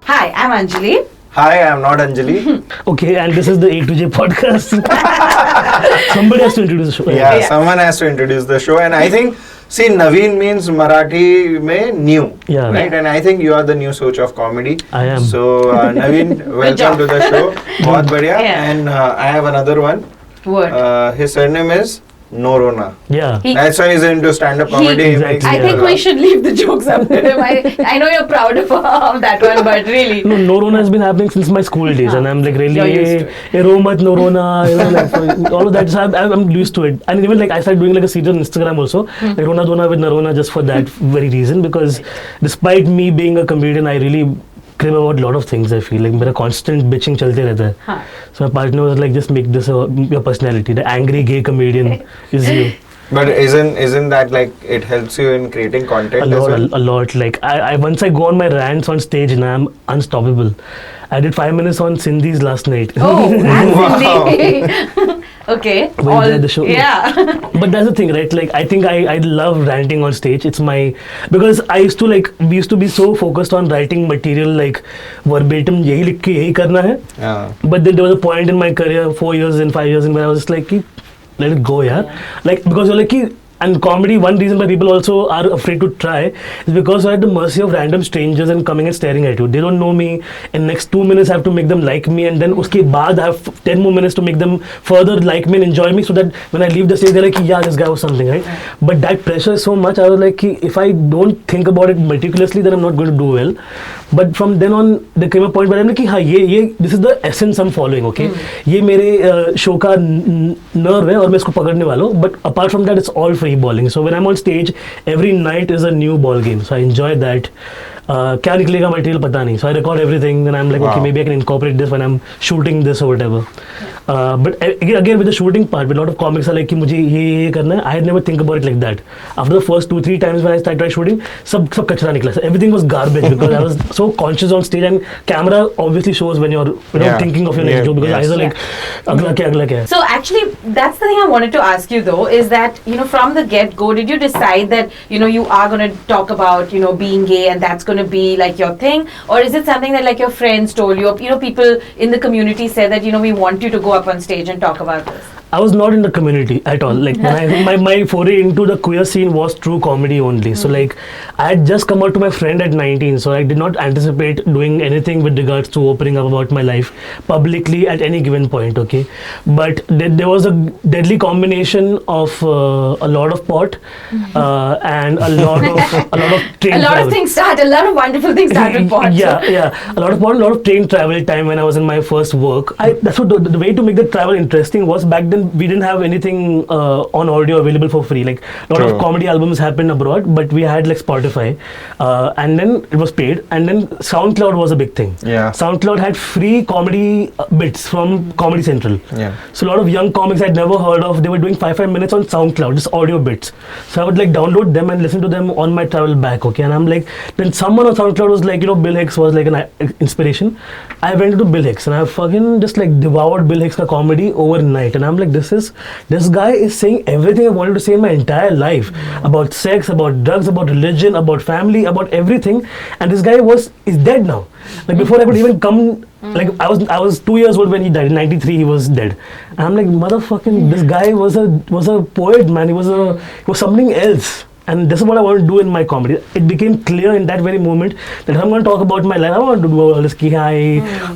Hi, I'm Anjali. Hi, I'm not Anjali. Okay, and this is the A to J podcast. Somebody has to introduce the show. Yeah, someone has to introduce the show, and I think, see, Navin means Marathi mein new, Yeah. right? And I think you are the new Soch of comedy. I am. So, Navin, welcome job. to the show. Bahut badhiya. Yeah. And I have another one. What? His surname is Noronha. Yeah. He- That's why he's into stand-up comedy. He Exactly. makes I think we should leave the jokes up to him. I know you're proud of that one, but really. No, Noronha has been happening since my school days, and I'm like really, You're used to it. Romat Noronha, like all of that. So I'm used to it, and even like I started doing like a series on Instagram also, like Rona Dona with Narona, just for that very reason, because despite me being a comedian, I really crib about a lot of things. I feel like मेरा constant bitching चलते रहता है. Huh. So my partner was like, just make this your personality. The angry gay comedian is you. But isn't that like it helps you in creating content as well? A lot. Like I once I go on my rants on stage and I'm unstoppable. I did 5 minutes on Sindhis last night. Oh, Wow. absolutely. Okay. Well, enjoyed the show. Yeah. But that's the thing, right? Like I think I love ranting on stage. It's my, because I used to like, we used to be so focused on writing material like verbatim, यही लिख के यही करना है. Yeah. But then there was a point in my career, 4 years and 5 years in, where I was just like, "Ki, let it go, yeah." Like, because you're like, "Ki," and comedy, one reason why people also are afraid to try is because you're at the mercy of random strangers and coming and staring at you. They don't know me. In next 2 minutes, I have to make them like me, and then uske baad I have 10 more minutes to make them further like me and enjoy me, so that when I leave the stage, they're like, "Yeah, this guy was something," right? But that pressure is so much. I was like, "Ki, if I don't think about it meticulously, then I'm not going to do well." But from then on, there came a point where I'm like, "हाँ, ये this is the essence I'm following, okay? ये मेरे show का nerve है और मैं इसको पकड़ने वाला हूँ." But apart from that, it's all free balling. So when I'm on stage, every night is a new ball game. So I enjoy that. क्या निकलेगा material पता नहीं. So I record everything, and I'm like, okay, Wow. maybe I can incorporate this when I'm shooting this or whatever. But again with the shooting part, with a lot of comics are like कि मुझे ये करना है. I never think about it like that. After the first 2-3 times when I started shooting, सब कचरा निकला. So everything was garbage because I was so conscious on stage, and camera obviously shows when you're Yeah. thinking of your next Yeah, joke, because yes. eyes are like अगला क्या है. So actually, that's the thing I wanted to ask you though, is that, from the get-go, did you decide that, you are going to talk about, being gay and that's going to be like your thing? Or is it something that like your friends told you, or, people in the community said that, we want you to go up on stage and talk about this? I was not in the community at all. Like when my foray into the queer scene was through comedy only. So like I had just come out to my friend at 19, so I did not anticipate doing anything with regards to opening up about my life publicly at any given point. Okay, but there was a deadly combination of a lot of pot and a lot of train A lot travel. of things started, a lot of wonderful things started with pod. Yeah. A lot of train travel time when I was in my first work. That's what the way to make the travel interesting was. Back then we didn't have anything on audio available for free. Like a lot True. of comedy albums happened abroad, but we had like Spotify, and then it was paid, and then SoundCloud was a big thing. Yeah. SoundCloud had free comedy bits from Comedy Central. Yeah. So a lot of young comics I'd never heard of, they were doing 5 minutes on SoundCloud, just audio bits. So I would like download them and listen to them on my travel back, okay? And I'm like, then someone on SoundCloud was like, Bill Hicks was like an inspiration. I went to Bill Hicks and I fucking just like devoured Bill Hicks' comedy overnight. And I'm like, this guy is saying everything I wanted to say in my entire life, about sex, about drugs, about religion, about family, about everything. And this guy is dead now. Like before I could even come, like I was 2 years old when he died. In 93 he was dead. And I'm like, motherfucking, this guy was a poet, man. He was something else. And this is what I want to do in my comedy. It became clear in that very moment that if I'm going to talk about my life, I want to do all this ki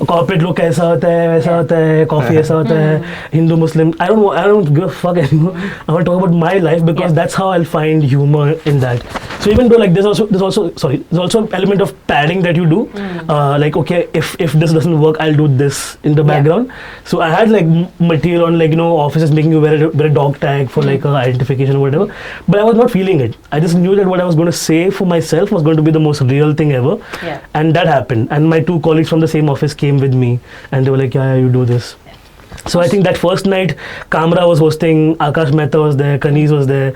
corporate look ऐसा होता है, वैसा होता है, coffee ऐसा होता है, Hindu, Muslim. I don't give a fuck anymore. I want to talk about my life because that's how I'll find humor in that. So even though like there's also an element of padding that you do. Like okay, if this doesn't work, I'll do this in the background. So I had like material on like offices making you wear a dog tag for like identification or whatever. But I was not feeling it. I just knew that what I was going to say for myself was going to be the most real thing ever. Yeah. And that happened. And my 2 colleagues from the same office came with me and they were like, yeah, you do this. So I think that first night, Kamra was hosting, Akash Mehta was there, Kanis was there.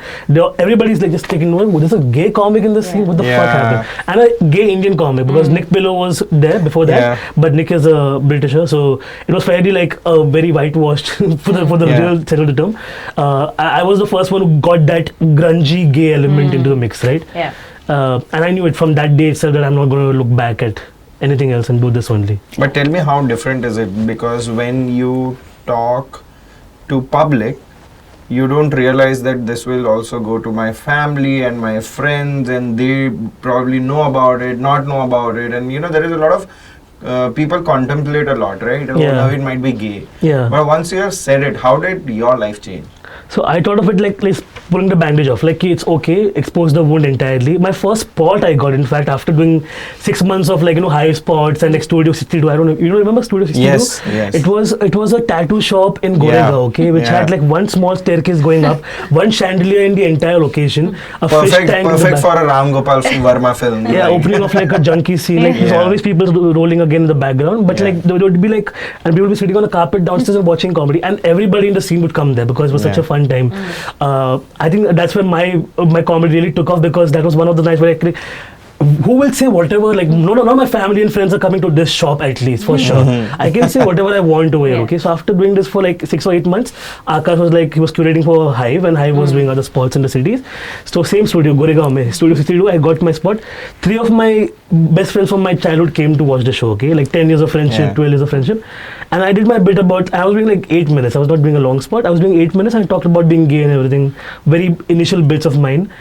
Everybody's like just thinking, oh, there's a gay comic in the scene. What the fuck happened? And a gay Indian comic because Nick Pillow was there before that, but Nick is a Britisher, so it was fairly like a very whitewashed for the real settled term. I was the first one who got that grungy gay element into the mix, right? Yeah. And I knew it from that day itself that I'm not going to look back at anything else and do this only. But tell me, how different is it? Because when you talk to public, you don't realize that this will also go to my family and my friends, and they probably know about it, not know about it, and there is a lot of people contemplate a lot, right? Oh, Navin might be gay. Yeah. But once you have said it, how did your life change? So I thought of it like pulling the bandage off, like it's okay, expose the wound entirely. My first spot I got, in fact, after doing 6 months of Hive spots and Studio 62. I don't know, you don't remember Studio 62? Yes. It was a tattoo shop in Goregaon, okay, which had one small staircase going up, one chandelier in the entire location, a fish tank. Perfect for a Ram Gopal Verma film. Yeah, opening of a junkie scene. There's always people rolling again in the background, but there would be and people would be sitting on the carpet downstairs and watching comedy, and everybody in the scene would come there because it was such a fun time. I think that's when my comedy really took off, because that was one of the nights where who will say whatever, no, my family and friends are coming to this shop at least, for sure. I can say whatever I want over here, okay? So after doing this for 6 or 8 months, Akash was he was curating for Hive, and Hive was doing other spots in the cities. So same studio, Goregaon mein, Studio 62, I got my spot. 3 of my best friends from my childhood came to watch the show, okay? 10 years of friendship, 12 years of friendship. And I did my bit about, I was doing 8 minutes. I was not doing a long spot. I was doing 8 minutes, and I talked about being gay and everything. Very initial bits of mine.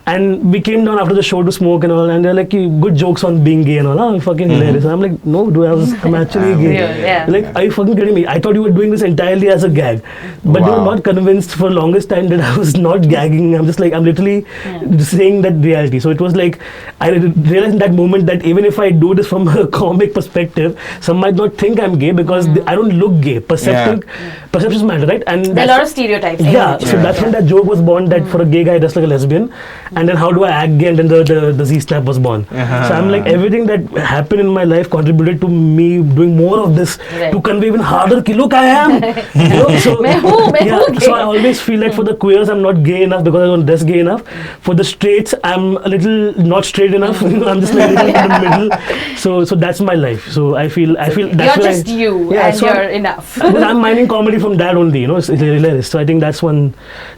And we came down after the show to smoke and all, and they're like, good jokes on being gay and all. Oh, fucking hilarious. And I'm like, no, dude, I'm actually gay. Are you fucking kidding me? I thought you were doing this entirely as a gag. But they were not convinced for the longest time that I was not gagging. I'm just I'm literally saying that reality. So it was I realized in that moment that even if I do this from a comic perspective, some might not think I'm gay because I don't look gay. Perceptions matter, right? And there are a lot of stereotypes. Yeah, so that's when that joke was born, that for a gay guy, that's like a lesbian. And then how do I act gay? And then the Z-Snap was born. So I'm everything that happened in my life contributed to me doing more of this to convey even harder, look, I am. So I always feel for the queers, I'm not gay enough because I don't dress gay enough. For the straights, I'm a little not straight enough. I'm just in the middle. So that's my life. So I feel that's you're just you, and you're enough. I'm mining comedy from that only, it's hilarious. So I think that's one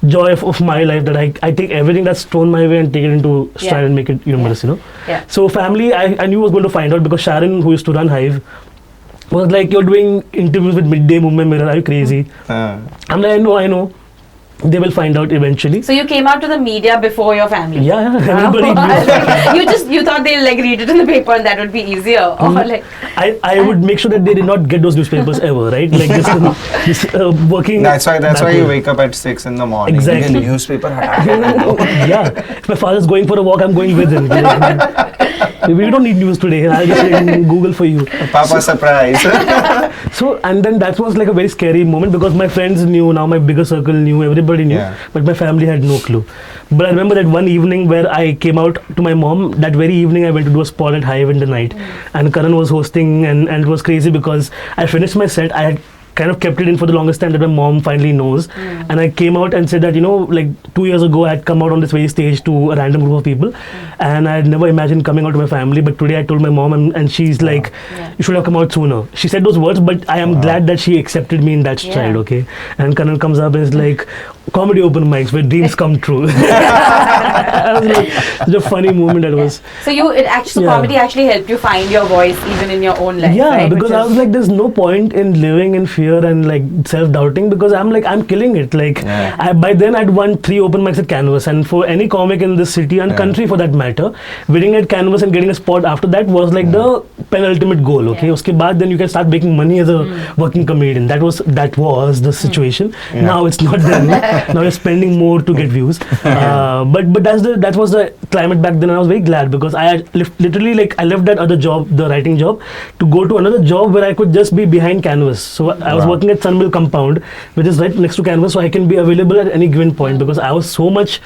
joy of my life, that I take everything that's thrown my way and take it into stride and make it humorous, So family, I knew I was going to find out, because Sharon, who used to run Hive, was you're doing interviews with Midday, Mumbai Mirror, are you crazy? I'm like, I know. They will find out eventually. So you came out to the media before your family? Yeah, everybody knew. you thought they'll read it in the paper and that would be easier? Or I would make sure that they did not get those newspapers ever, right? Just working. That's why you wake up at 6 in the morning. Exactly. Newspaper. Yeah. If my father's going for a walk, I'm going with him. We don't need news today. I'll just Google for you. Papa surprise. So, and then that was a very scary moment, because my friends knew, now my bigger circle knew, everybody knew, but my family had no clue. But I remember that one evening where I came out to my mom. That very evening I went to do a spot at Hive in the night, and Karan was hosting, and it was crazy because I finished my set. I had kind of kept it in for the longest time that my mom finally knows. And I came out and said that, 2 years ago I had come out on this very stage to a random group of people, and I had never imagined coming out to my family. But today I told my mom, and she's like, you should have come out sooner. She said those words, but I am glad that she accepted me in that stride, okay? And Karan comes up and is like, comedy open mics where dreams come true. I was such a funny moment that was. So comedy actually helped you find your voice even in your own life, right? Because I was there's no point in living in fear and self-doubting, because I'm killing it. By then I'd won 3 open mics at Canvas, and for any comic in this city and country for that matter, winning at Canvas and getting a spot after that was the penultimate goal, okay? Uske baad, then you can start making money as a working comedian. That was the situation. Now it's not there. Now you're spending more to get views. But that was the climate back then. I was very glad, because I had literally I left that other job, the writing job, to go to another job where I could just be behind Canvas. So I was working at Sunmill Compound, which is right next to Canvas, so I can be available at any given point, because I was so much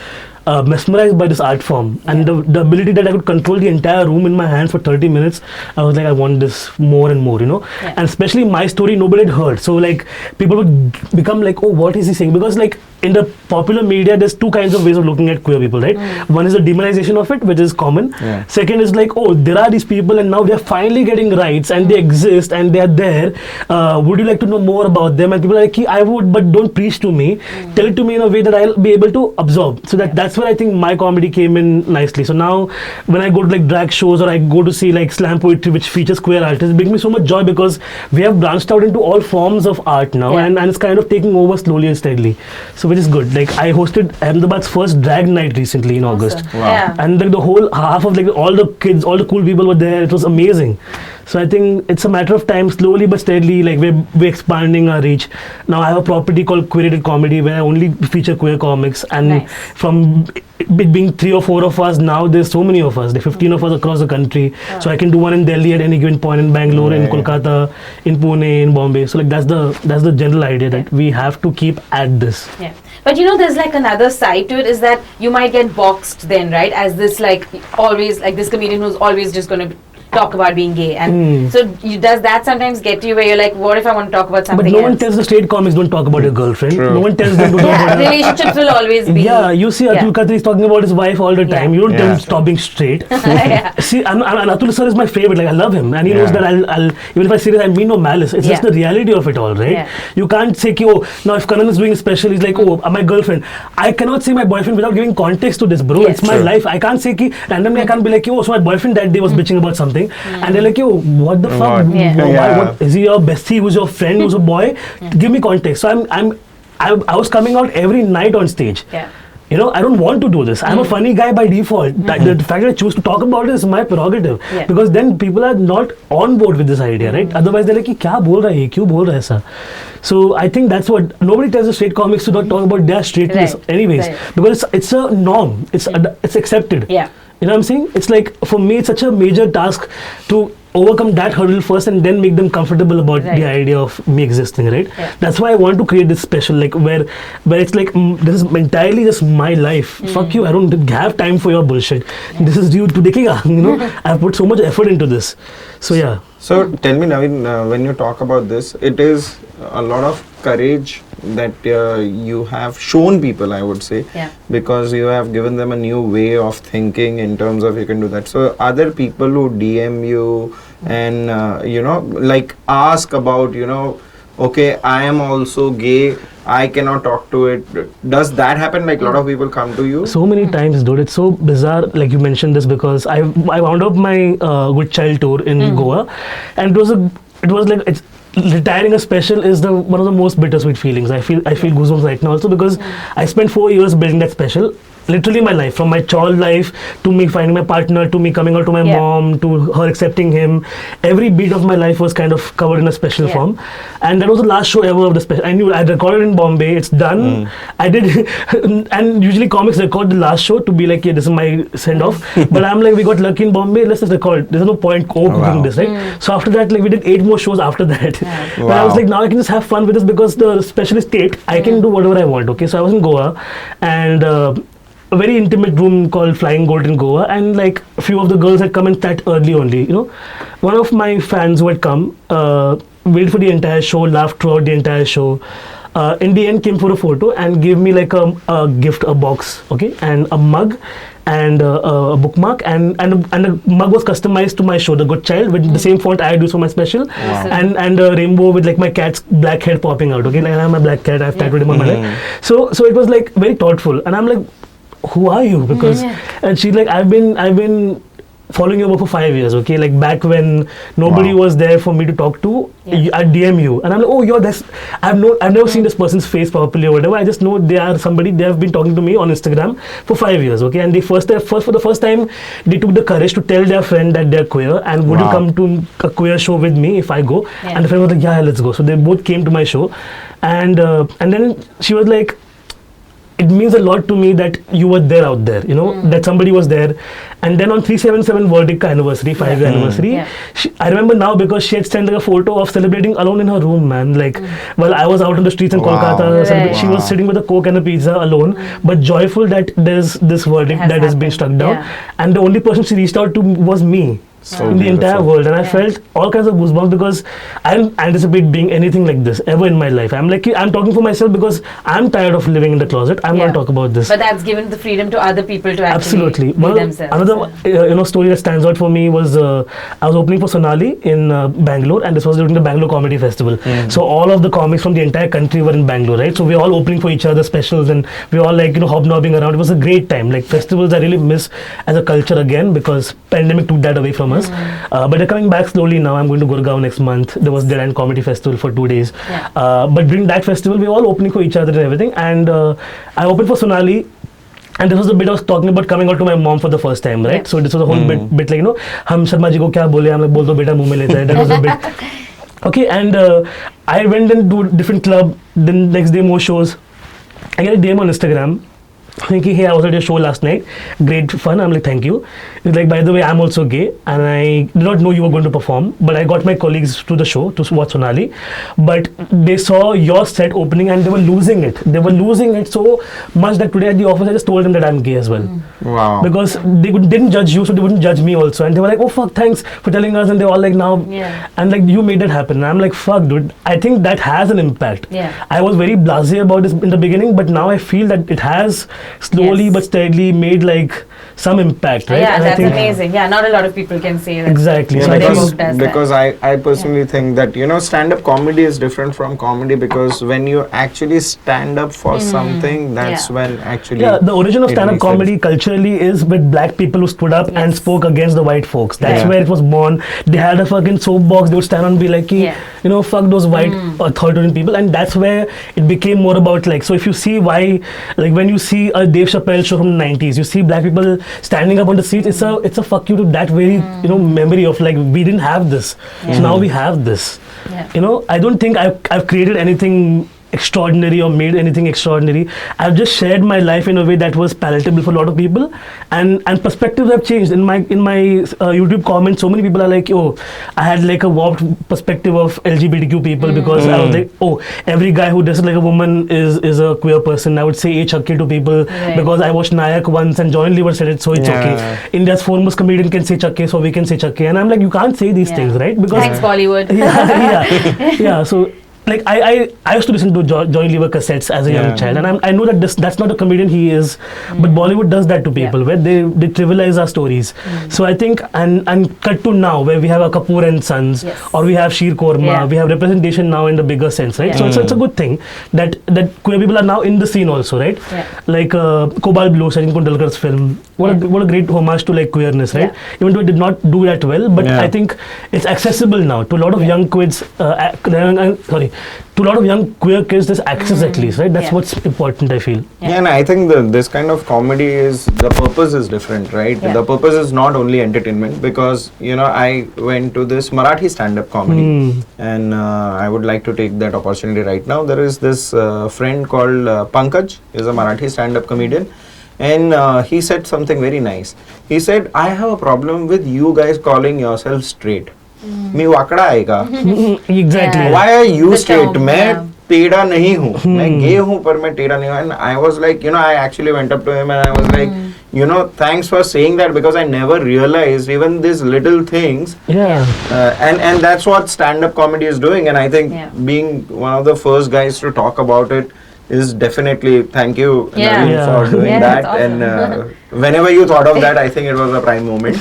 mesmerized by this art form, and the ability that I could control the entire room in my hands for 30 minutes. I was like, I want this more and more, Yeah. and especially my story nobody had heard, so like people would become like, oh, what is he saying? Because like in the popular media there's two kinds of ways of looking at queer people, right? One is the demonization of it, which is common. Second is like, oh, there are these people and now they're finally getting rights and they exist and they're there. Would you like to know more about them? And people are like, I would, but don't preach to me. Tell it to me in a way that I'll be able to absorb. So that's where I think my comedy came in nicely. So now when I go to like drag shows or I go to see like slam poetry which features queer artists, it brings me so much joy because we have branched out into all forms of art now, and it's kind of taking over slowly and steadily. So which is good. Like I hosted Ahmedabad's first drag night recently in August. Wow. Yeah. And like the whole half of like all the kids, all the cool people were there. It was amazing. So I think it's a matter of time, slowly but steadily, like we're expanding our reach. Now I have a property called Curated Comedy where I only feature queer comics, and from it being 3 or 4 of us, now there's so many of us. There are 15 of us across the country. So I can do one in Delhi at any given point, in Bangalore, in Kolkata, in Pune, in Bombay. So like that's the general idea that we have to keep at this. Yeah. But there's like another side to it, is that you might get boxed then, right? As this like always like this comedian who's always just going to talk about being gay, and so does that sometimes get to you where you're like, what if I want to talk about something But no else? one tells the straight comics don't talk about your girlfriend. True. No one tells them to talk about relationships will always be. Yeah, you see Atul Khatri is talking about his wife all the time. You don't tell him stop being straight. See, and Atul sir is my favorite. Like I love him, and he knows that I'll even if I say this, I mean no malice. It's just the reality of it all, right? Yeah. You can't say, oh, now if Kanan is doing a special, he's like, oh, my girlfriend. I cannot say my boyfriend without giving context to this, bro. Yes. It's my life. I can't say randomly. I can't be like, oh, so my boyfriend that day was bitching about something, and they're like, oh, what the fuck? What, is he your bestie? Who's your friend? Who's a boy? Give me context. So I was coming out every night on stage. Yeah. I don't want to do this. I'm a funny guy by default. The fact that I choose to talk about it is my prerogative. Yeah. Because then people are not on board with this idea, right? Otherwise they're like, kya bol raha hai? Kyun bol raha hai aisa? So I think that's what nobody tells the straight comics to not talk about their straightness, anyways, because it's a norm. It's accepted. Yeah. You know what I'm saying? It's like, for me, it's such a major task to overcome that hurdle first and then make them comfortable about the idea of me existing, right? Yeah. That's why I want to create this special, like where it's like, this is entirely just my life. Fuck you, I don't have time for your bullshit. This is you to dekega, I've put so much effort into this. So yeah. So tell me, Navin, when you talk about this, it is a lot of courage that you have shown people, I would say, because you have given them a new way of thinking in terms of you can do that. So other people who DM you and like ask about, okay, I am also gay, I cannot talk to it. Does that happen? Like a lot of people come to you? So many times, dude. It's so bizarre. Like you mentioned this because I wound up my Good Child tour in Goa, and it was like retiring a special is one of the most bittersweet feelings. I feel goosebumps right now also because I spent 4 years building that special. Literally my life, from my child life to me finding my partner, to me coming out to my mom, to her accepting him. Every beat of my life was kind of covered in a special form. And that was the last show ever of the special. I knew I'd recorded in Bombay, it's done. I did, and usually comics record the last show to be like, yeah, this is my send-off. But I'm like, we got lucky in Bombay, let's just record. There's no point cooking this, right? So after that, like we did 8 more shows after that. But I was like, now I can just have fun with this because the special is taped. I can do whatever I want, okay? So I was in Goa, and a very intimate room called Flying Goat in Goa, and like a few of the girls had come in that early only, One of my fans who had come, waited for the entire show, laughed throughout the entire show. In the end came for a photo and gave me like a gift, a box, okay, and a mug and a bookmark, and the mug was customized to my show, The Good Child, with the same font I do for my special, and a rainbow with like my cat's black head popping out, okay, like I have my black cat, I've tattooed him on my leg. So it was like very thoughtful, and I'm like, who are you? Because and she's like, I've been following your work for 5 years, okay? Like back when nobody was there for me to talk to, I DM you, and I'm like, oh, you're this. I've never seen this person's face properly or whatever. I just know they are somebody. They have been talking to me on Instagram for 5 years, okay? And for the first time, they took the courage to tell their friend that they're queer and would you come to a queer show with me if I go? And the friend was like, yeah, let's go. So they both came to my show, and then she was like, it means a lot to me that you were there out there, you know, that somebody was there. And then on 377 Verdict anniversary, 5-year anniversary, I remember now because she had sent like a photo of celebrating alone in her room, man. Like, while I was out on the streets in Kolkata, she was sitting with a Coke and a pizza alone, but joyful that there's this verdict that has been struck down. And the only person she reached out to was me. So in the entire world, and I felt all kinds of goosebumps because I didn't anticipate being anything like this ever in my life. I'm talking for myself because I'm tired of living in the closet. I'm going to talk about this. But that's given the freedom to other people to actually be themselves. Another story that stands out for me was I was opening for Sonali in Bangalore, and this was during the Bangalore Comedy Festival. So all of the comics from the entire country were in Bangalore, right? So we were all opening for each other specials, and we were all like, you know, hobnobbing around. It was a great time. Like, festivals I really miss as a culture again because pandemic took that away from us. But they're coming back slowly now. I'm going to Gurgaon next month. There was Dead Comedy Festival for 2 days. But during that festival, we were all opening for each other and everything. And I opened for Sonali. And this was the bit I was talking about coming out to my mom for the first time, right? So this was a whole bit like, you know, hum Sharma ji ko kya bole? I'm like, bol do beta muh mein leta hai. That was a bit. Okay, and I went into a different club. Then next day more shows. I get a DM on Instagram. Thinking, hey, I was at your show last night. Great fun. I'm like, thank you. He's like, by the way, I'm also gay, and I did not know you were going to perform, but I got my colleagues to the show to watch Sonali. But they saw your set opening and they were losing it. They were losing it so much that today at the office I just told them that I'm gay as well. Wow. Because they didn't judge you, so they wouldn't judge me also. And they were like, oh fuck, thanks for telling us. And they were all like, now, and like, you made that happen. And I'm like, fuck, dude. I think that has an impact. I was very blasé about this in the beginning, but now I feel that it has slowly but steadily made like some impact, right? Yeah, and that's I think, amazing. Yeah, not a lot of people can say that. Exactly. Yeah, So because I personally think that, you know, stand-up comedy is different from comedy because when you actually stand up for something, that's when actually... Yeah, the origin of stand-up comedy culturally is with black people who stood up and spoke against the white folks. That's where it was born. They had a fucking soapbox. They would stand and be like, you know, fuck those white authoritarian people. And that's where it became more about like, so if you see why, like when you see a Dave Chappelle show from the 90s, you see black people standing up on the seats, it's a fuck you to that very, you know, memory of like, we didn't have this. So now we have this. You know, I don't think I've created anything extraordinary or made anything extraordinary. I've just shared my life in a way that was palatable for a lot of people, and perspectives have changed. In my YouTube comments, so many people are like, oh, I had like a warped perspective of LGBTQ people because I was like, oh, every guy who dresses like a woman is a queer person. I would say "Hey chakke" to people because I watched Nayak once and John Lever said it, so it's okay. India's foremost comedian can say chakke, so we can say chakke. And I'm like, you can't say these things, right? Because thanks Bollywood. Yeah. So like I used to listen to Johnny Lever cassettes as a young child, and I know that that's not a comedian he is, but Bollywood does that to people where they trivialize our stories. So I think and cut to now where we have a Kapoor and Sons, or we have Sheer Korma, we have representation now in the bigger sense, right? So it's a good thing that queer people are now in the scene also, right? Like Cobalt Blue, Sachin Kundalkar's film, what a great homage to like queerness, right? Even though it did not do that well, but I think it's accessible now to a lot of young kids. To a lot of young queer kids, this access at least, right? That's what's important, I feel. Yeah, and I think this kind of comedy is, the purpose is different, right? The purpose is not only entertainment, because, you know, I went to this Marathi stand-up comedy, and I would like to take that opportunity right now. There is this friend called Pankaj, is a Marathi stand-up comedian, and he said something very nice. He said, I have a problem with you guys calling yourself straight. मैं वाकड़ा आएगा Exactly. Why are you straight? मैं टेढ़ा नहीं हूँ, मैं गे हूँ पर मैं टेढ़ा नहीं हूँ. And I was like, you know, I actually went up to him and I was like, you know, thanks for saying that, because I never realized even these little things. And that's what stand-up comedy is doing. And I think being one of the first guys to talk about it is definitely, thank you Navin, for doing that. Awesome. And whenever you thought of that, I think it was a prime moment.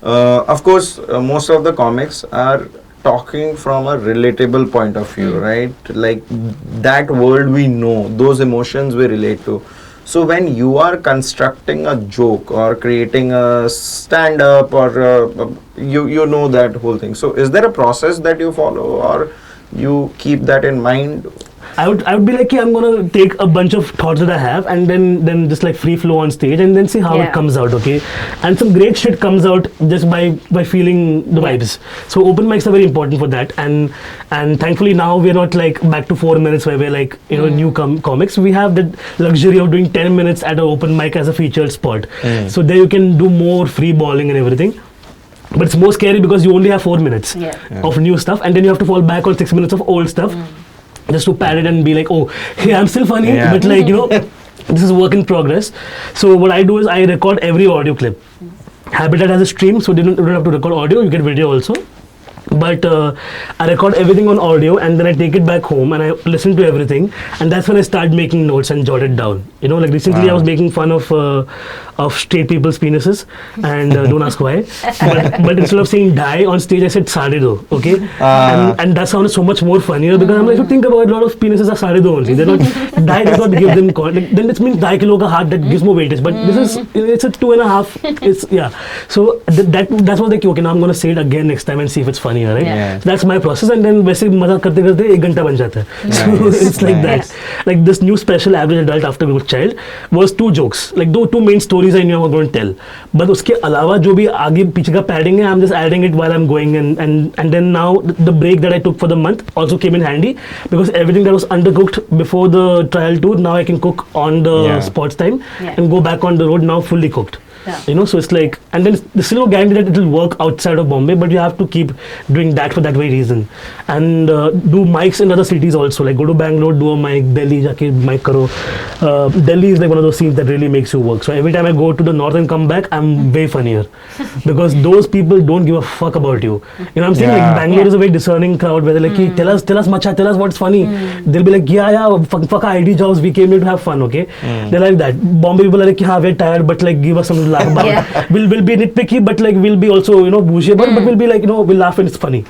Of course, most of the comics are talking from a relatable point of view, right? Like that world we know, those emotions we relate to. So when you are constructing a joke or creating a stand-up or you know that whole thing. So is there a process that you follow, or you keep that in mind? I would be like, I'm gonna take a bunch of thoughts that I have and then just like free flow on stage and then see how it comes out, okay? And some great shit comes out just by feeling the vibes. So open mics are very important for that, and thankfully now we're not like back to 4 minutes where we're like, you know, new comics. We have the luxury of doing 10 minutes at an open mic as a featured spot. So there you can do more free balling and everything. But it's more scary because you only have 4 minutes of new stuff, and then you have to fall back on 6 minutes of old stuff just to pad it and be like, oh, hey, I'm still funny, but like, you know, this is work in progress. So what I do is I record every audio clip. Habitat has a stream, so you don't have to record audio, you get video also. But I record everything on audio and then I take it back home and I listen to everything, and that's when I start making notes and jot it down. You know, like recently I was making fun of straight people's penises, and don't ask why. But instead of saying die on stage, I said sade do, okay? And that sounded so much more funnier because I'm like, if you think about it, a lot of penises are sade do only. They're not die does not give them like, then it means die kilo ka heart that gives more weightage. But this is it's a 2.5. It's So that's what like, okay, now I'm gonna say it again next time and see if it's funny. Right? So that's my process, and then वैसे मजाक करते करते 1 घंटा बन जाता है. So it's like that. Like this new special average adult after good child was 2 jokes. Like two main stories I knew I was going to tell. But उसके अलावा जो भी आगे पीछे का padding है, I'm just adding it while I'm going, and then now the break that I took for the month also came in handy because everything that was undercooked before the trial tour, now I can cook on the sports time and go back on the road now fully cooked. You know, so it's like, and then there's still no guarantee that it will work outside of Bombay, but you have to keep doing that for that very reason, and do mics in other cities also. Like go to Bangalore, do a mic, Delhi, jaake mic karo. Delhi is like one of those scenes that really makes you work. So every time I go to the north and come back, I'm way funnier because those people don't give a fuck about you. You know what I'm saying? Like Bangalore is a very discerning crowd where they're like, hey, tell us macha, tell us what's funny. They'll be like, fuck ID jobs, we came here to have fun, okay? They're like that. Bombay people are like, we're tired, but like give us some laugh about it. We'll be nitpicky, but like we'll be also, you know, bougie, but we'll be like, you know, we'll laugh and it's funny.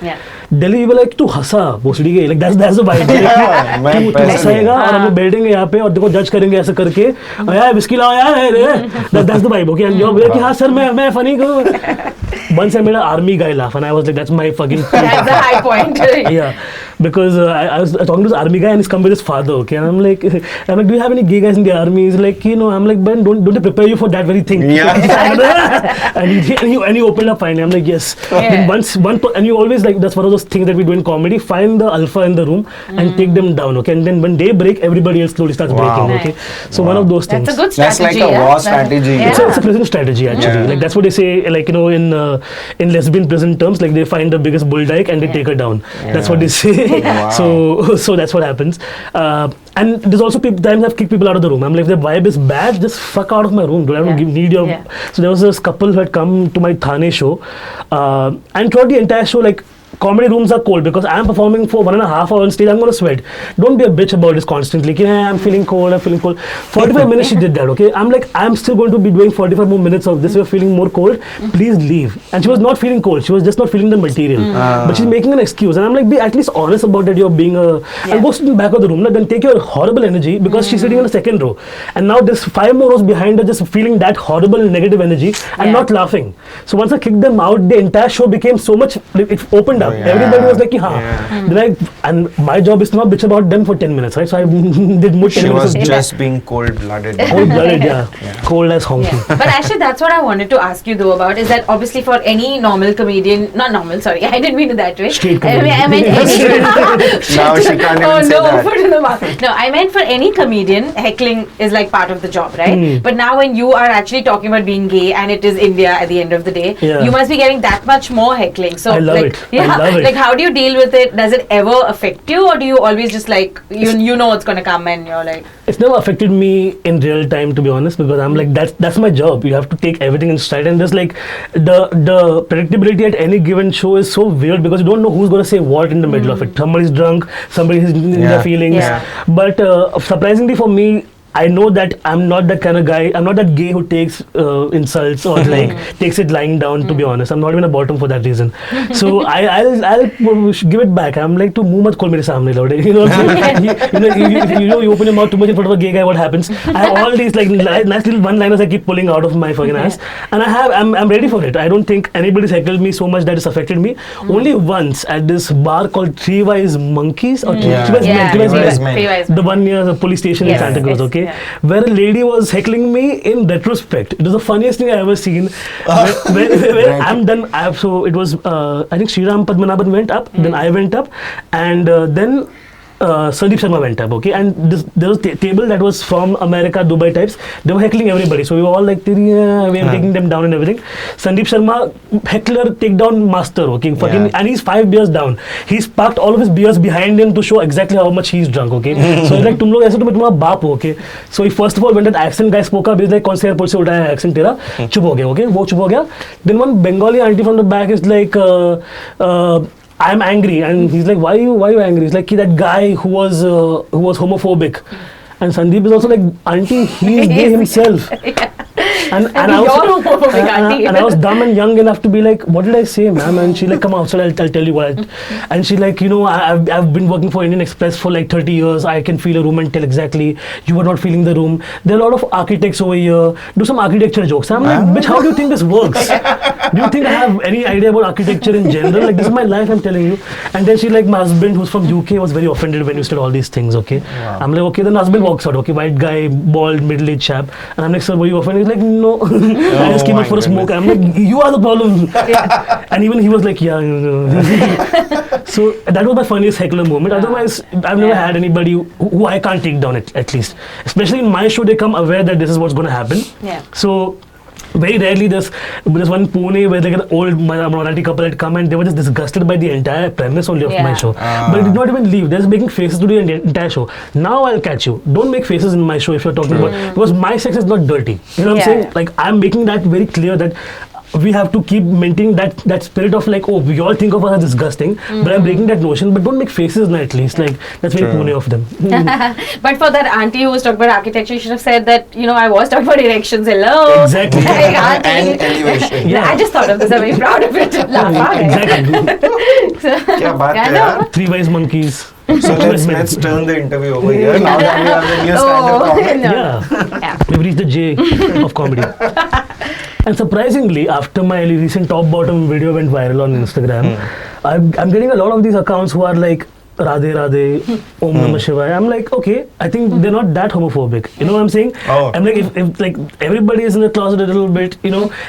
Delhi we were like, tu hasa, bosdi ke, like that's the vibe. Tu hasaega और हम लोग बैठेंगे यहाँ पे और देखो जज करेंगे ऐसे करके, यार विस्की लाओ यार, that's the vibe, okay? And you're like, हाँ sir मैं funny को. Once I made an army guy laugh and I was like, that's my fucking that's the high point. Because I was talking to this army guy and he's come with his father, okay? And I'm like, do you have any gay guys in the army? He's like, you know, I'm like, Ben, don't they prepare you for that very thing? and he opened up finally. I'm like, yes. And and you always like, that's one of those things that we do in comedy, find the alpha in the room and take them down, okay? And then when they break, everybody else slowly starts breaking, okay? So one of those things. That's a good strategy. That's like a war strategy. It's a prison strategy actually. Like that's what they say, like, you know, in lesbian prison terms, like they find the biggest bull dyke and they take her down. That's what they say. So that's what happens. And there's also times I've kicked people out of the room. I'm like, if the vibe is bad, just fuck out of my room. Don't have to need your. So there was this couple who had come to my Thane show, and throughout the entire show, like, comedy rooms are cold because I'm performing for 1.5 hours on stage. I'm going to sweat. Don't be a bitch about this constantly. I'm feeling cold. 45 minutes she did that, okay? I'm like, I'm still going to be doing 45 more minutes of this. You're feeling more cold. Please leave. And she was not feeling cold. She was just not feeling the material. But she's making an excuse. And I'm like, be at least honest about that. You're being a... And go sit in the back of the room. Then take your horrible energy because she's sitting in the second row. And now there's 5 more rows behind her just feeling that horrible negative energy and not laughing. So once I kicked them out, the entire show became so much... It opened up. Everybody was like, Then and my job is to not bitch about them for 10 minutes, right? So I did more 10 She minutes. was just being cold-blooded. Cold-blooded, Cold as honky. But actually, that's what I wanted to ask you though about, is that obviously for any normal comedian, not normal, sorry, I didn't mean it that way. Street comedian. I meant any... Now she can't even say that. Foot in the mouth. No, I meant for any comedian, heckling is like part of the job, right? But now when you are actually talking about being gay and it is India at the end of the day, you must be getting that much more heckling. So I love it. I love it. Like, how do you deal with it? Does it ever affect you, or do you always just like you know it's gonna come and you're like? It's never affected me in real time, to be honest, because I'm like, that's my job. You have to take everything in stride, and there's like the predictability at any given show is so weird because you don't know who's gonna say what in the middle of it. Somebody's drunk, somebody's in their feelings. But surprisingly for me, I know that I'm not that kind of guy. I'm not that gay who takes insults or like takes it lying down. To be honest, I'm not even a bottom for that reason. So I'll give it back. I'm like, to muh mat khol mere samne lord. You know what I'm saying? You open your mouth too much in front of a gay guy, what happens? I have all these like nice little one-liners I keep pulling out of my fucking ass, and I'm ready for it. I don't think anybody's heckled me so much that it's affected me. Only once at this bar called Three Wise Monkeys or Three Wise Men. The one near the police station in Santa Cruz, okay? Where a lady was heckling me in retrospect. It was the funniest thing I ever seen. Where I'm done. So it was, I think Sriram Padmanabhan went up, then I went up, and then Sandeep Sharma went up, okay? And there was a table that was from America, Dubai types. They were heckling everybody. So we were all like, we were taking them down and everything. Sandeep Sharma, heckler, take down master, okay? Fucking, and he's 5 beers down. He's parked all of his beers behind him to show exactly how much he's drunk, okay? So he's like, tum log aise to main tumhara baap ho, okay? So he first of all, when that accent guy spoke up, he's like, kaun se airport se utaya hai accent tera? Chup ho gaya, okay? Wo chup ho gaya. Then one Bengali auntie from the back is like, I'm angry, and he's like, why are you angry? He's like, that guy who was homophobic, and Sandeep is also like, auntie, he's gay himself. And I was dumb and young enough to be like, what did I say, ma'am? And she like, come outside, I'll tell you what. And she like, I've been working for Indian Express for like 30 years. I can feel a room and tell exactly you are not feeling the room. There are a lot of architects over here. Do some architecture jokes. I'm like, bitch, how do you think this works? Do you think I have any idea about architecture in general? Like, this is my life, I'm telling you. And then she like, my husband who's from UK was very offended when you said all these things, okay? Wow. I'm like, okay, then husband walks out, okay? White guy, bald, middle-aged chap. And I'm like, sir, were you offended? He's like, no. I just came out for a smoke. I'm like, you are the problem. And even he was like, yeah. So that was my funniest heckler moment. Otherwise, I've never had anybody who I can't take down at least. Especially in my show, they come aware that this is what's going to happen. Yeah. So very rarely there's one Pune where like an old Marathi couple had come and they were just disgusted by the entire premise only of my show. But it did not even leave. They're just making faces to the entire show. Now I'll catch you. Don't make faces in my show if you're talking about, because my sex is not dirty. You know what I'm saying? Like, I'm making that very clear that we have to keep maintaining that spirit of like, oh, we all think of us as disgusting, but I'm breaking that notion. But don't make faces now, at least. Like, that's very Pune of them. But for that auntie who was talking about architecture, you should have said that, I was talking about erections. Hello. Exactly. And elevation. I just thought of this. I'm very proud of it. Exactly. Three Wise Monkeys. So let's turn the interview over here. Now that we have the new stand-up comedy. Yeah. We've reached the J of comedy. And surprisingly, after my recent top bottom video went viral on Instagram, I'm getting a lot of these accounts who are like, Radhe Radhe, Om Namah Shivaya. I'm like, okay, I think they're not that homophobic. You know what I'm saying? Oh. I'm like, if like everybody is in the closet a little bit,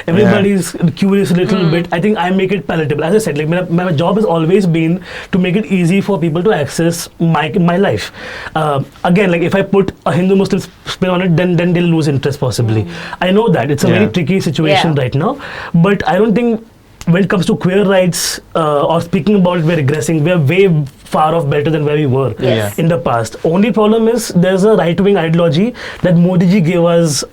everybody's curious a little bit, I think I make it palatable. As I said, like my job has always been to make it easy for people to access my life. Again, like if I put a Hindu-Muslim spin on it, then they'll lose interest possibly. I know that. It's a very tricky situation right now. But I don't think when it comes to queer rights or speaking about it, we're regressing. We're way far off better than where we were in the past. Only problem is there's a right-wing ideology that Modi ji gave us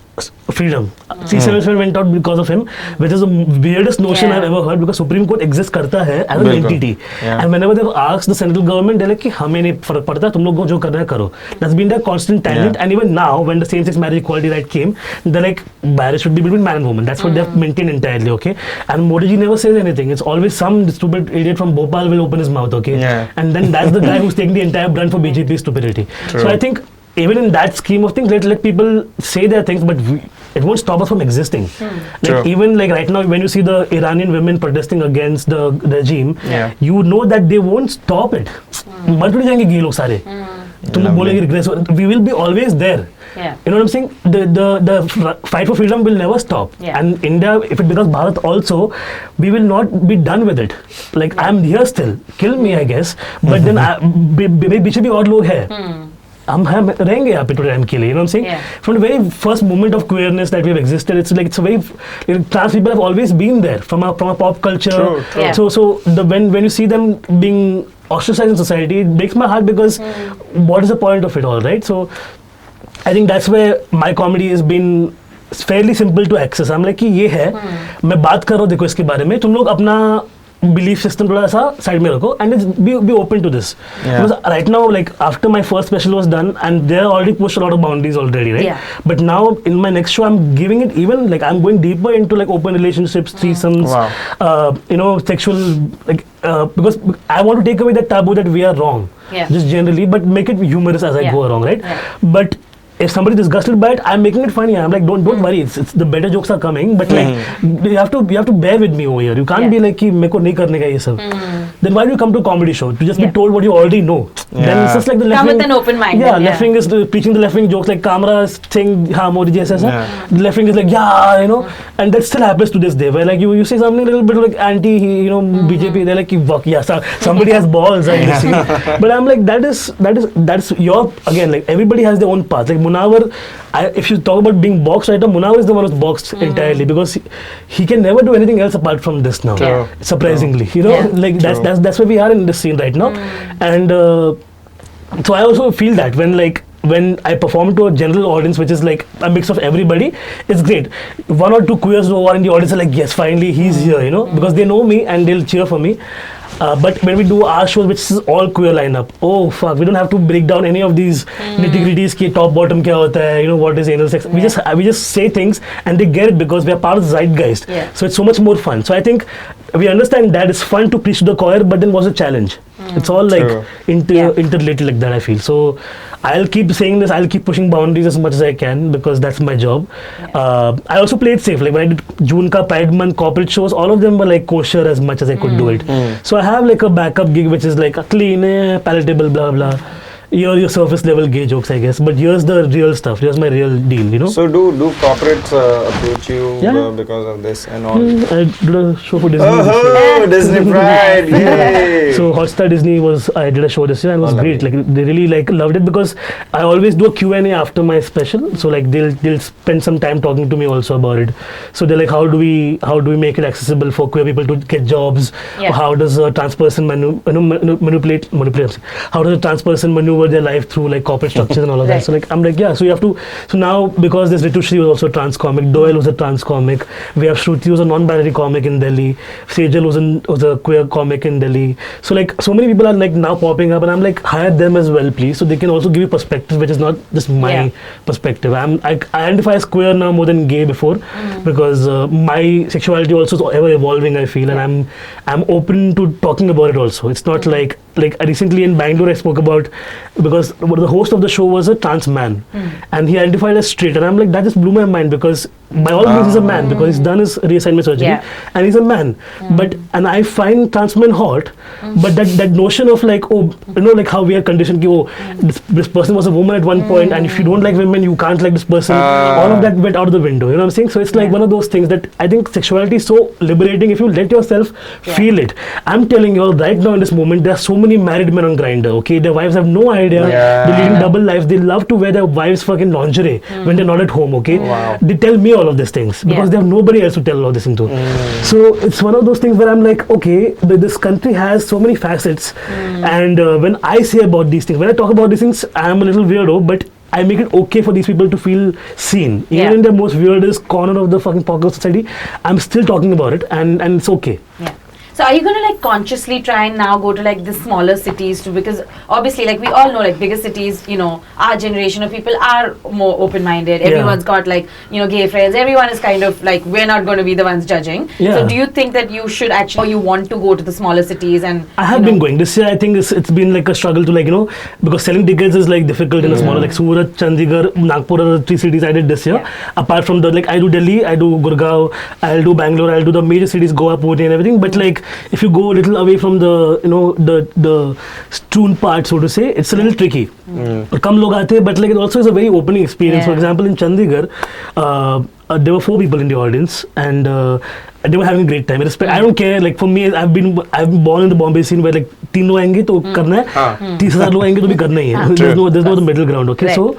freedom. C7 went out because of him, which is the weirdest notion I've ever heard, because Supreme Court exists karta hai as an entity. And whenever they've asked the central government, they're like, hame nahi farak padta, tum log ko jo karna hai karo. That's been their constant tangent. And even now, when the same-sex marriage equality right came, they're like, marriage should be between man and woman. That's what they've maintained entirely, okay? And Modi ji never says anything. It's always some stupid idiot from Bhopal will open his mouth, okay? And then that's the guy who's taking the entire brunt for BJP's stupidity. True. So I think even in that scheme of things, let people say their things, but it won't stop us from existing. Like even like right now, when you see the Iranian women protesting against the regime, you know that they won't stop it. We will be always there. You know what I'm saying? The fight for freedom will never stop. And India, if it becomes Bharat also, we will not be done with it. Like I'm here still. Kill me, I guess. But then पीछे भी और लोग हैं. हम रहेंगे यहाँ पे to time के लिए, you know what I'm saying? From the very first moment of queerness that we've existed, it's a very trans people have always been there from our pop culture. So when you see them being ostracized in society, it breaks my heart, because what is the point of it all, right? So I think that's where my comedy has been fairly simple to access. I'm like कि ये है, मैं बात कर रहा हूँ देखो इसके बारे में, तुम लोग अपना belief system थोड़ा सा side में रखो and be open to this. Because right now, like after my first special was done, and they already pushed a lot of boundaries already, right? Yeah. But now in my next show, I'm giving it even like I'm going deeper into like open relationships, threesomes, sexual because I want to take away that taboo that we are wrong, just generally, but make it humorous as I go along, right? But if somebody is disgusted by it, I'm making it funny. I'm like, don't worry. It's the better jokes are coming, but like you have to bear with me over here. You can't be like कि मेरे को नहीं करने का ये सब. Then why do you come to a comedy show to just be told what you already know? Then it's just like the left come wing. with an open mind. Yeah, left wing is preaching the left wing jokes like Kamra is saying हाँ मोदी जी ऐसा ऐसा. The left wing is like and that still happens to this day. Where like you say something a little bit like anti BJP, they're like fuck somebody has balls. I see. But I'm like that's your again like everybody has their own path. Like Munawar, if you talk about being boxed right now, Munawar is the one who's boxed entirely because he can never do anything else apart from this now. Surprisingly, like that's where we are in this scene right now, and so I also feel that when I perform to a general audience, which is like a mix of everybody, it's great. One or two queers who are in the audience are like, yes, finally he's here, because they know me and they'll cheer for me. But when we do our shows, which is all queer lineup, oh fuck, we don't have to break down any of these nitty-gritties ki top bottom kya hota hai, what is anal sex. We just say things and they get it because we are part of the zeitgeist. So it's so much more fun. So I think we understand that it's fun to preach to the choir, but then what's the challenge? It's all like interrelated like that, I feel. So I'll keep saying this, I'll keep pushing boundaries as much as I can because that's my job. I also play it safe. Like when I did June ka Pride Month corporate shows, all of them were like kosher as much as I could do it. So I have like a backup gig which is like a clean, palatable, blah blah. Your surface level gay jokes, I guess. But here's the real stuff. Here's my real deal, So do corporates approach you because of this and all? I did a show for Disney. Oh, Disney Pride! Yay! So Hotstar Disney I did a show this year and it was great. Like they really loved it because I always do a Q&A after my special. So like they'll spend some time talking to me also about it. So they're like, how do we make it accessible for queer people to get jobs? Or how does a trans person manipulate? How does a trans person maneuver their life through like corporate structures and all of that. So like I'm like so you have to. So now because this Ritu Shri was also a trans comic, Doyle was a trans comic. We have Shruti who's a non-binary comic in Delhi. Sejal was a queer comic in Delhi. So like so many people are like now popping up, and I'm like hire them as well, please, so they can also give you perspective, which is not just my perspective. I identify as queer now more than gay before because my sexuality also is ever evolving, I feel, and I'm open to talking about it also. It's not like recently in Bangalore I spoke about because the host of the show was a trans man and he identified as straight, and I'm like that just blew my mind because by all means he's a man because he's done his reassignment surgery and he's a man, and I find trans men hot, but that notion of like like how we are conditioned this person was a woman at one point and if you don't like women you can't like this person, all of that went out of the window, you know what I'm saying? So it's like one of those things that I think sexuality is so liberating if you let yourself feel it. I'm telling you all right now in this moment there are so many married men on Grindr, okay? Their wives have no idea, they're leading double lives, they love to wear their wives fucking lingerie when they're not at home, okay? They tell me all of these things because they have nobody else to tell all this into. So it's one of those things where I'm like, okay, this country has so many facets, and when I say about these things, when I talk about these things, I'm a little weirdo, but I make it okay for these people to feel seen. Even in the most weirdest corner of the fucking pocket of society, I'm still talking about it, and it's okay. So are you going to like consciously try and now go to like the smaller cities too? Because obviously like we all know like bigger cities, our generation of people are more open-minded. Everyone's got like, gay friends. Everyone is kind of like, we're not going to be the ones judging. So do you think that you should actually, or you want to go to the smaller cities and... I have been going. This year I think it's been like a struggle to like, because selling tickets is like difficult in a smaller, like Surat, Chandigarh, Nagpur are the 3 cities I did this year. Apart from the, like I do Delhi, I do Gurgaon, I'll do Bangalore, I'll do the major cities, Goa, Pune and everything. But like, if you go a little away from the the strewn part, so to say, it's a little tricky. Come log aate, but like it also is a very opening experience. For example, in Chandigarh, there were 4 people in the audience, and they were having a great time. I don't care. Like for me, I've been born in the Bombay scene where like 3 लोग आएंगे तो करना है, 30,000 लोग आएंगे तो भी करना ही है. There's no middle ground. Okay, so.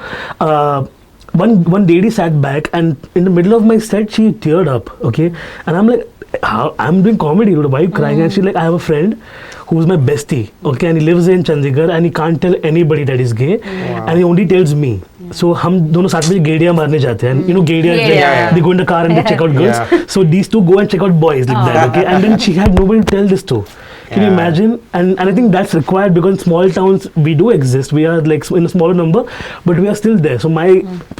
One lady sat back and in the middle of my set she teared up, okay, and I'm like, I'm doing comedy, why are you crying? And she's like, I have a friend who's my bestie, okay, and he lives in Chandigarh and he can't tell anybody that he's gay, and he only tells me. So हम दोनों साथ में गेड़िया मारने जाते हैं. You know गेड़िया, Yeah. they go in the car and they check out girls. Yeah. So these two go and check out boys like that. Okay, and then she had nobody to tell this to. Can you Yeah. imagine? And I think that's required because in small towns we do exist. We are like in a smaller number, but we are still there. So my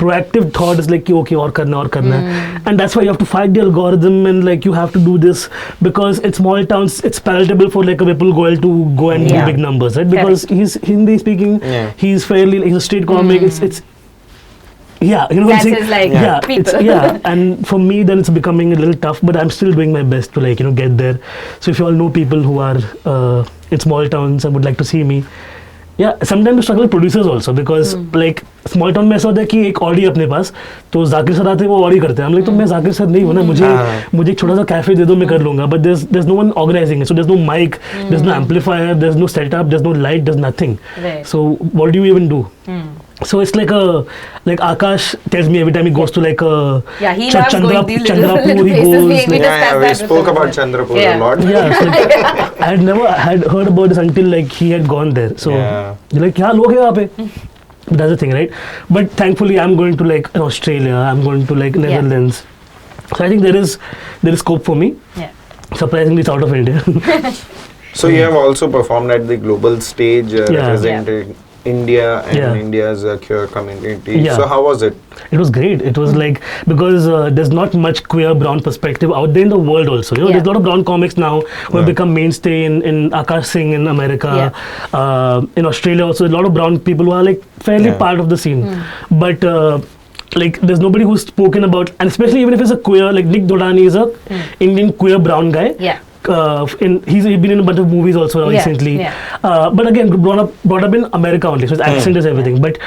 proactive thought is like, कि okay, और करना है. And that's why you have to fight the algorithm and like you have to do this because in small towns it's palatable for like a Vipul Goyal to go and do Yeah. big numbers, right? Because he's Hindi speaking, Yeah. he's fairly he's a straight comic. It's yeah, you know what I'm That's saying? his, like, yeah, people. it's, yeah, and for me then it's becoming a little tough, but I'm still doing my best to like get there. So if you all know people who are in small towns and would like to see me, yeah, sometimes we struggle with producers also because like small town में ऐसा होता है कि एक Audi अपने पास तो Zakir sir आते हैं वो ऑडी करते हैं हम लाइक तो मैं जाकिर सर नहीं हूँ ना मुझे एक छोटा सा कैफे दे दो मैं कर लूँगा but there's no one organizing it, so there's no mic, there's no amplifier, there's no setup, there's no light, there's nothing. Right. So what do you even do? So it's like Akash tells me every time he goes to like He loves going these little Chandrapur, he places. goes We like, discussed Yeah, we that spoke before. about Chandrapur Yeah. a lot. yeah, so like, I had never had heard about this until like he had gone there. So Yeah. you're like क्या लोग हैं वहाँ पे? That's the thing, right? But thankfully I'm going to like in Australia, I'm going to like Netherlands. So I think there is scope for me. Yeah. Surprisingly, it's out of India. So you have also performed at the global stage, representing India and Yeah. India's queer community. Yeah. So how was it? It was great. It was like because there's not much queer brown perspective out there in the world also. You know, Yeah. there's a lot of brown comics now who have Yeah. become mainstay in Akash Singh in America, in Australia also. A lot of brown people who are like fairly Yeah. part of the scene, but. Like there's nobody who's spoken about, and especially even if it's a queer, like Nick Dodani is a Indian queer brown guy. Yeah. He's been in a bunch of movies also recently. Yeah. But again, brought up in America only, so his accent is everything. But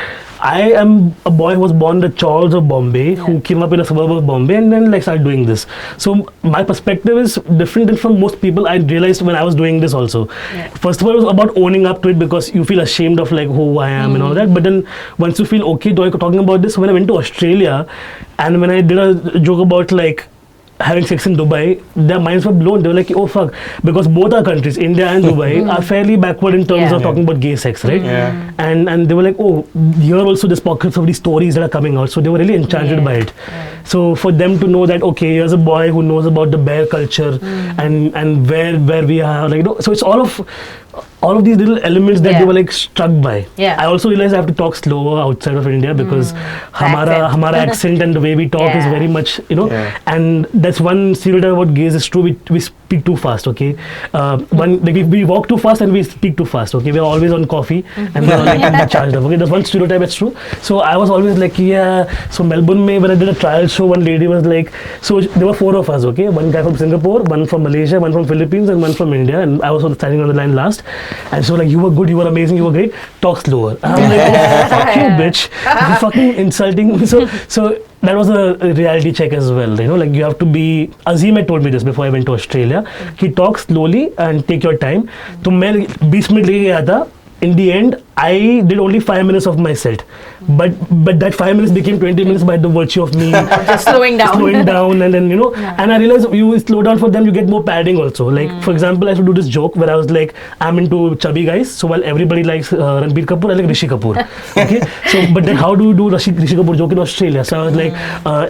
I am a boy who was born in the Chawls of Bombay, who came up in a suburb of Bombay, and then like started doing this. So my perspective is different than from most people. I realized when I was doing this also. Yeah. First of all, it was about owning up to it because you feel ashamed of like who I am and all that. But then once you feel okay talking about this, when I went to Australia, and when I did a joke about like having sex in Dubai, their minds were blown. They were like, oh fuck, because both our countries, India and Dubai, are fairly backward in terms Yeah. of talking about gay sex, right? Yeah. And they were like, oh, here also there's pockets of these stories that are coming out. So they were really enchanted by it. So for them to know that, okay, here's a boy who knows about the bear culture and where we are, like, so it's all of these little elements that they were like struck by. Yeah. I also realized I have to talk slower outside of India because Accent. hamara accent and the way we talk is Yeah. very much, Yeah. and that's one stereotype about gays is true. We speak too fast, okay? We walk too fast and we speak too fast, okay? We're always on coffee and we're like charged up, okay? That's one stereotype that's true. So I was always like, yeah. So Melbourne, when I did a trial show, one lady was like, so there were 4 of us, okay? One guy from Singapore, one from Malaysia, one from Philippines, and one from India, and I was standing on the line last. And so like, you were good, you were amazing, you were great. Talk slower. And I'm like, oh, fuck you, bitch. You're fucking insulting me. So that was a reality check as well. You know, like you have to be. Azim had told me this before I went to Australia. He talks slowly and take your time. तो मैं 20 minute लेके गया था. In the end, I did only 5 minutes of my set, but that 5 minutes became 20 minutes by the virtue of me Just slowing down. and then and I realized you slow down for them, you get more padding also. Like for example, I used to do this joke where I was like, I'm into chubby guys, so while everybody likes Ranbir Kapoor, I like Rishi Kapoor. Okay, so but then how do you do Rishi Kapoor joke in Australia? So I was like,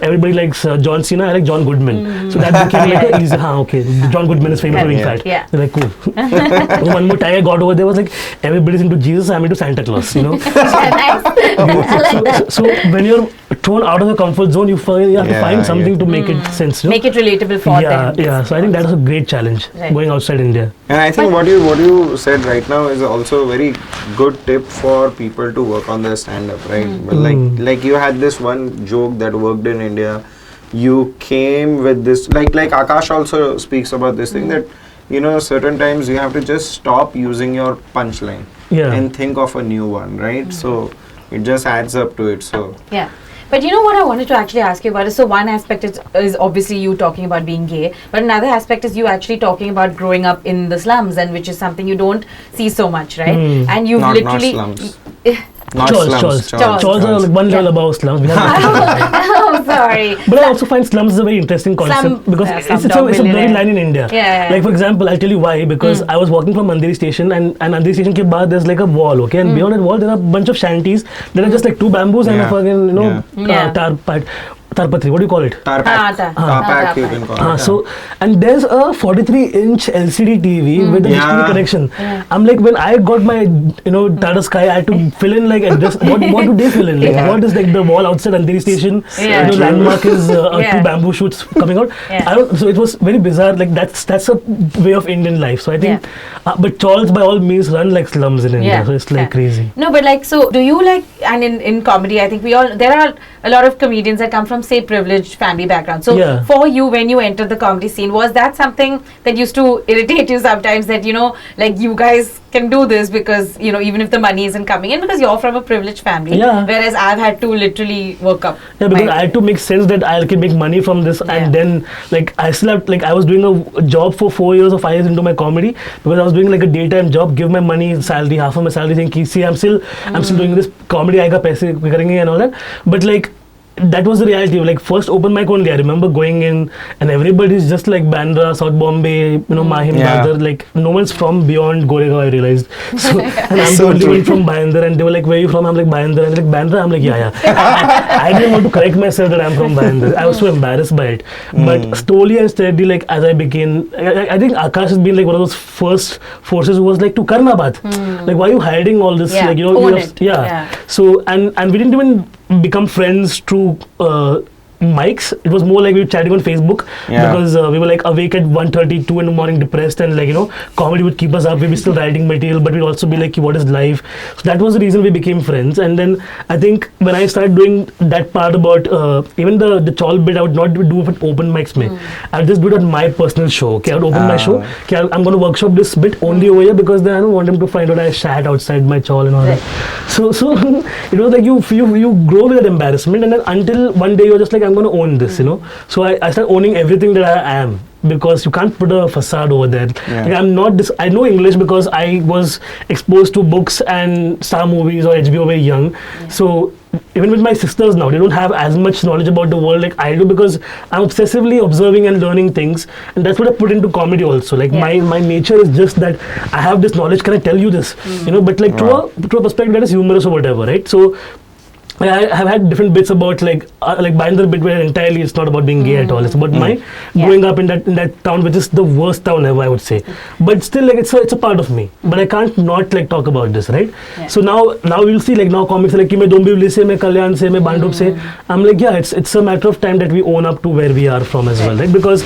everybody likes John Cena, I like John Goodman. So that became like a easy. Okay, John Goodman is famous for being fat. Yeah. They're like cool. One more time I got over there was like everybody's into Jesus, I'm into Santa Claus. You know. Nice. I like that. So when you're thrown out of the comfort zone, you have to find something to make it sense. You know? Make it relatable for them. Yeah. So I think that was a great challenge going outside India. And I think what you said right now is also a very good tip for people to work on their stand-up, right? But like you had this one joke that worked in India. You came with this, like Akash also speaks about this thing that, you know, certain times you have to just stop using your punchline and think of a new one, right? So it just adds up to it. So Yeah. But you know what I wanted to actually ask you about is, so one aspect is obviously you talking about being gay, but another aspect is you actually talking about growing up in the slums, and which is something you don't see so much, right? And you've not literally slums. Not slums. Chawls are like one level above slums. We have Oh, sorry. But I also find slums is a very interesting concept because it's a blurry line in India. Yeah. Like for example, I'll tell you why. Because I was walking from Andheri station and Andheri station ke baad there's like a wall, okay? And beyond that wall there are a bunch of shanties. There are just like 2 bamboos and a fucking, tarpatri, what do you call it? Tarpac, you can call it. So, and there's a 43-inch LCD TV with a HDMI connection. I'm like, when I got my, Tata Sky, I had to fill in like address. What do they fill in? Like, what is like the wall outside Andheri station? The landmark is 2 bamboo shoots coming out. I don't. So it was very bizarre. Like that's a way of Indian life. So I think, but Chawls by all means run like slums in India. So it's like crazy. No, but like, so do you like, and in comedy, I think there are a lot of comedians that come from, say, privileged family background. So for you, when you entered the comedy scene, was that something that used to irritate you sometimes, that, like, you guys can do this because, even if the money isn't coming in, because you're from a privileged family, whereas I've had to literally work up. Yeah, because I had to make sense that I can make money from this, and then, like, I still have, like, I was doing a job for 4 years or 5 years into my comedy, because I was doing like a daytime job, give my money, salary, half of my salary, saying, see, I'm still doing this comedy, aega paise karenge and all that. But like, that was the reality of like first open mic only. I remember going in and everybody's just like Bandra, South Bombay, Mahim, Dadar, like no one's from beyond Goregaon, I realized. So, and I'm the only one from Bandra, and they were like, where are you from? I'm like, Bandra. And like, Bandra? I'm like, yeah. I didn't want to correct myself that I'm from Bandra. I was so embarrassed by it. But slowly and steadily, like as I became, I think Akash has been like one of those first forces who was like, to karna baat. Like, why are you hiding all this? Like, So, and we didn't even become friends through mics. It was more like we were chatting on Facebook because we were like awake at 1:30, 2 in the morning, depressed, and like comedy would keep us up. We'd be still writing material, but we'd also be like, what is life? So that was the reason we became friends. And then I think when I started doing that part about even the chawl bit, I would not do it open mics. I would just do it on my personal show. Okay, I would open my show. Okay, I'm going to workshop this bit only over here because then I don't want him to find out I shat outside my chawl and all that. So it was like you grow with that embarrassment, and then until one day you're just like, I'm going to own this, So I started owning everything that I am, because you can't put a facade over there. Like, I'm not this. I know English because I was exposed to books and star movies or HBO very young. So even with my sisters now, they don't have as much knowledge about the world like I do, because I'm obsessively observing and learning things, and that's what I put into comedy also. Like my nature is just that I have this knowledge. Can I tell you this? But like to a perspective that is humorous or whatever, right? So I have had different bits about like Binder bit where entirely it's not about being gay at all. It's about my growing up in that town, which is the worst town ever, I would say. But still, like it's a part of me. But I can't not like talk about this, right? So now we'll see, like now comics are like, मैं डोंबिवली से, मैं कल्याण से, मैं बांडुप से. I'm like, yeah, it's a matter of time that we own up to where we are from as well, right? Because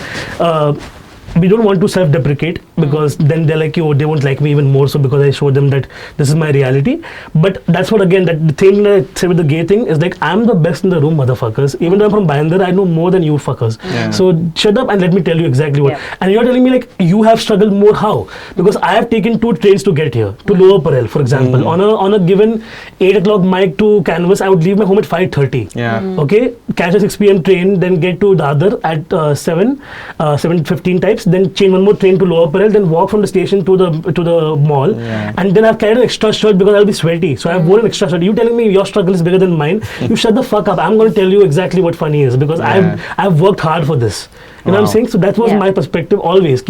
we don't want to self-deprecate, because then they're like, they won't like me even more so because I showed them that this is my reality. But that's what, again, that the thing that I say with the gay thing is like, I'm the best in the room, motherfuckers. Even though I'm from Bandar, I know more than you fuckers. So shut up and let me tell you exactly what. And you're telling me like, you have struggled more. How? Because I have taken 2 trains to get here, to Lower Parel, for example. On a given 8 o'clock mic to Canvas, I would leave my home at 5:30. Okay? Catch a 6 p.m. train, then get to Dadar at 7:15 types. Then change one more train to Lower Parel, then walk from the station to the mall, and then I've carried an extra shirt because I'll be sweaty. So I've worn an extra shirt. You telling me your struggle is bigger than mine? You shut the fuck up. I'm going to tell you exactly what funny is, because I've worked hard for this. You know what I'm saying? So that was my perspective always.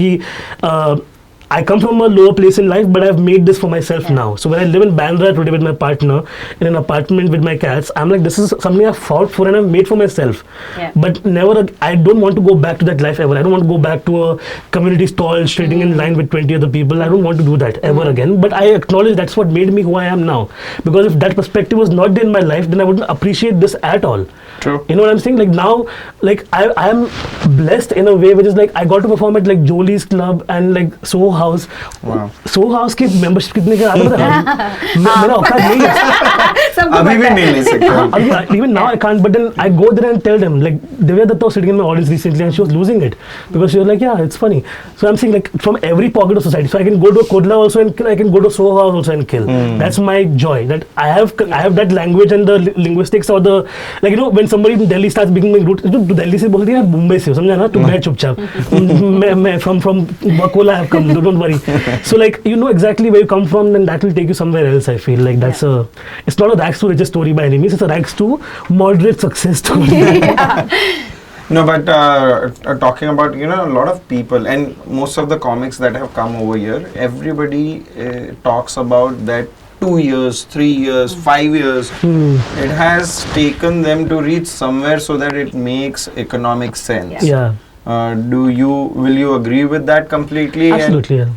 I come from a lower place in life, but I've made this for myself now. So when I live in Bandra today with my partner, in an apartment with my cats, I'm like, this is something I've fought for and I've made for myself. But never, I don't want to go back to that life ever. I don't want to go back to a community stall, trading in line with 20 other people. I don't want to do that ever again. But I acknowledge that's what made me who I am now. Because if that perspective was not there in my life, then I wouldn't appreciate this at all. True. You know what I'm saying? Like now, like I am blessed in a way which is like, I got to perform at like Jolie's Club and like Soho House. Wow. Soho House की membership कितने का आता था? मेरा औकात नहीं है. अभी भी नहीं ले सकते. Even now I can't. But then I go there and tell them, like Divya Datta was sitting in my audience recently and she was losing it because she was like, yeah, it's funny. So I'm saying like from every pocket of society. So I can go to a Kodla also and I can go to Soho House also and kill. That's my joy. That I have that language and the linguistics or the, like, you know, when somebody in Delhi starts becoming rude, तो दिल्ली से बोलती है मुंबई से, समझा ना, तू बैठ चुपचाप, मैं from Wakola I have come, don't worry. So like you know exactly where you come from, then that will take you somewhere else. I feel like that's it's not a rags to riches story by any means, it's a rags to moderate success story. No, but talking about, you know, a lot of people and most of the comics that have come over here, everybody talks about that 2 years, 3 years, 5 years. It has taken them to reach somewhere so that it makes economic sense. Yeah. Will you agree with that completely? Absolutely, yeah.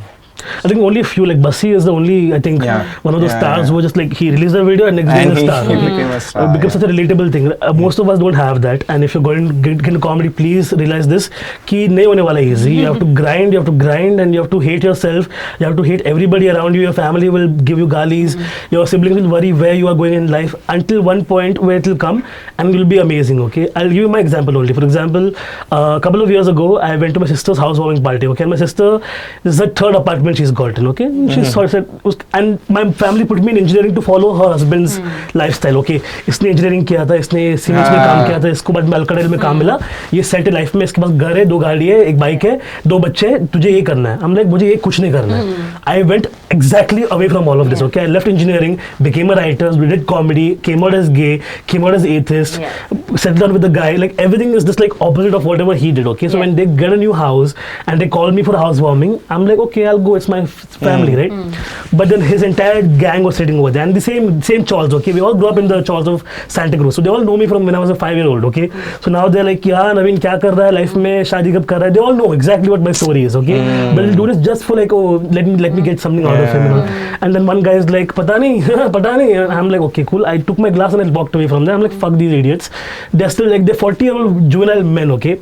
I think only a few, like Bassi is the only, I think, one of those stars who just like he released a video and next day is a star. He became a star. It becomes such a relatable thing. Most of us don't have that, and if you're going to get into comedy, please realize this: कि नहीं होने वाला easy. You have to grind, and you have to hate yourself. You have to hate everybody around you. Your family will give you galis. Your siblings will worry where you are going in life until one point where it will come and it will be amazing. Okay, I'll give you my example only. For example, a couple of years ago, I went to my sister's housewarming party. Okay, and my sister, this is the third apartment she's gotten, okay? She sort of said, and my family put me in engineering to follow her husband's lifestyle, okay? इसने engineering किया था, इसने Siemens में काम किया था, इसको बाद में Alcatel में काम मिला, ये set है life में, इसके पास घर है, 2 गाड़ी है, 1 बाइक है, 2 बच्चे हैं, तुझे ये करना है. I'm like, मुझे ये कुछ नहीं करना है. I went exactly away from all of this, okay? I left engineering, became a writer, did comedy, came out as gay, came out as atheist, settled down with a guy, like everything is just like opposite of whatever he did, okay? So when they get a new house and they call me for a housewarming, I'm like, okay, I'll go, it's my family, right? But then his entire gang was sitting over there, and the same chores, okay? We all grew up in the chores of Santa Cruz, so they all know me from when I was a 5-year-old, okay? So now they're like, yeah, Navin, क्या कर रहा है life में, शादी कब कर रहा है? They all know exactly what my story is, okay? But they'll do this just for like, oh, let me get something out of him, you know? And then one guy is like, पता नहीं, and I'm like, okay, cool. I took my glass and I walked away from there. I'm like, fuck these idiots. They're still like, they're 40-year-old juvenile men, okay?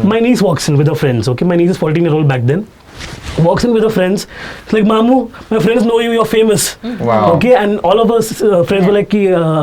My niece walks in with her friends, okay? My niece is 14-year-old back then. Walks in with her friends. It's like, Mamu, my friends know you, you're famous. Wow. Okay, and all of us friends were like,